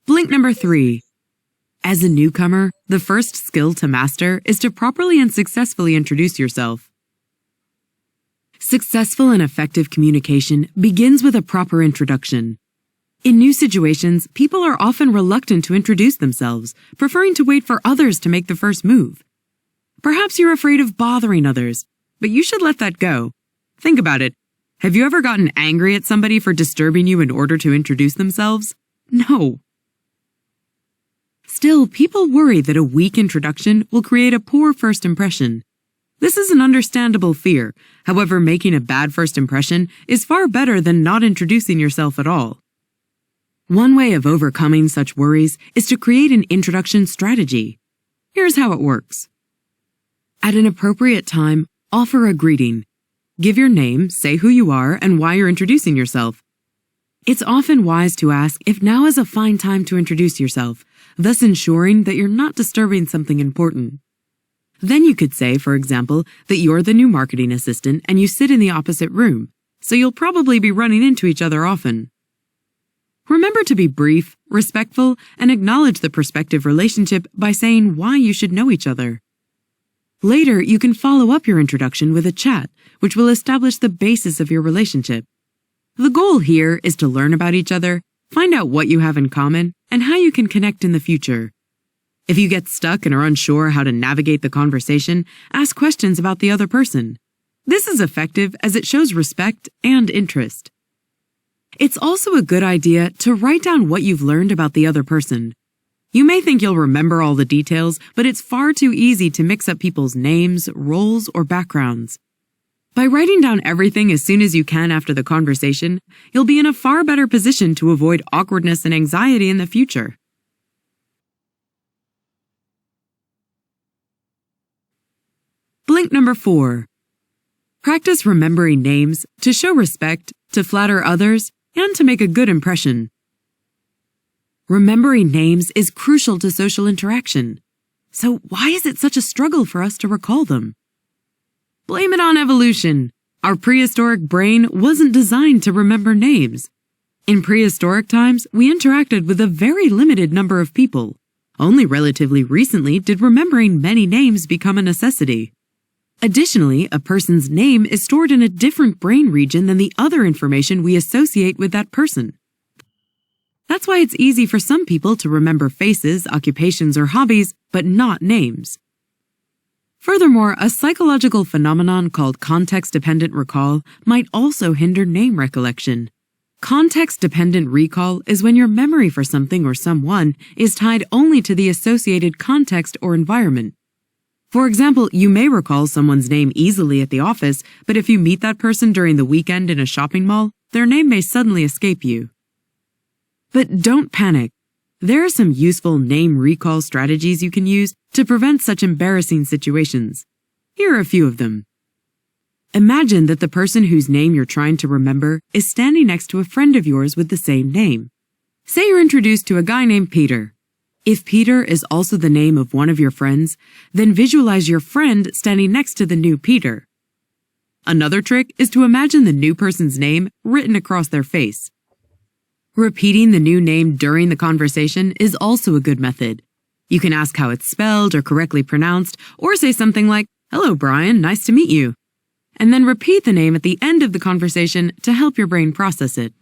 Blink number 3. As a newcomer, the first skill to master is to properly and successfully introduce yourself. Successful and effective communication begins with a proper introduction. In new situations, people are often reluctant to introduce themselves, preferring to wait for others to make the first move. Perhaps you're afraid of bothering others, but you should let that go. Think about it. Have you ever gotten angry at somebody for disturbing you in order to introduce themselves? No. Still, people worry that a weak introduction will create a poor first impression. This is an understandable fear. However, making a bad first impression is far better than not introducing yourself at all. One way of overcoming such worries is to create an introduction strategy. Here's how it works. At an appropriate time, offer a greeting. Give your name, say who you are, and why you're introducing yourself. It's often wise to ask if now is a fine time to introduce yourself, thus ensuring that you're not disturbing something important. Then you could say, for example, that you're the new marketing assistant and you sit in the opposite room, so you'll probably be running into each other often. Remember to be brief, respectful, and acknowledge the prospective relationship by saying why you should know each other. Later, you can follow up your introduction with a chat, which will establish the basis of your relationship. The goal here is to learn about each other, find out what you have in common, and how you can connect in the future. If you get stuck and are unsure how to navigate the conversation, ask questions about the other person. This is effective as it shows respect and interest. It's also a good idea to write down what you've learned about the other person. You may think you'll remember all the details, but it's far too easy to mix up people's names, roles, or backgrounds. By writing down everything as soon as you can after the conversation, you'll be in a far better position to avoid awkwardness and anxiety in the future. Blink number 4. Practice remembering names to show respect, to flatter others, and to make a good impression. Remembering names is crucial to social interaction. So why is it such a struggle for us to recall them? Blame it on evolution. Our prehistoric brain wasn't designed to remember names. In prehistoric times, we interacted with a very limited number of people. Only relatively recently did remembering many names become a necessity. Additionally, a person's name is stored in a different brain region than the other information we associate with that person. That's why it's easy for some people to remember faces, occupations, or hobbies, but not names. Furthermore, a psychological phenomenon called context-dependent recall might also hinder name recollection. Context-dependent recall is when your memory for something or someone is tied only to the associated context or environment. For example, you may recall someone's name easily at the office, but if you meet that person during the weekend in a shopping mall, their name may suddenly escape you. But don't panic. There are some useful name recall strategies you can use to prevent such embarrassing situations. Here are a few of them. Imagine that the person whose name you're trying to remember is standing next to a friend of yours with the same name. Say you're introduced to a guy named Peter. If Peter is also the name of one of your friends, then visualize your friend standing next to the new Peter. Another trick is to imagine the new person's name written across their face. Repeating the new name during the conversation is also a good method. You can ask how it's spelled or correctly pronounced, or say something like, "Hello, Brian, nice to meet you," and then repeat the name at the end of the conversation to help your brain process it.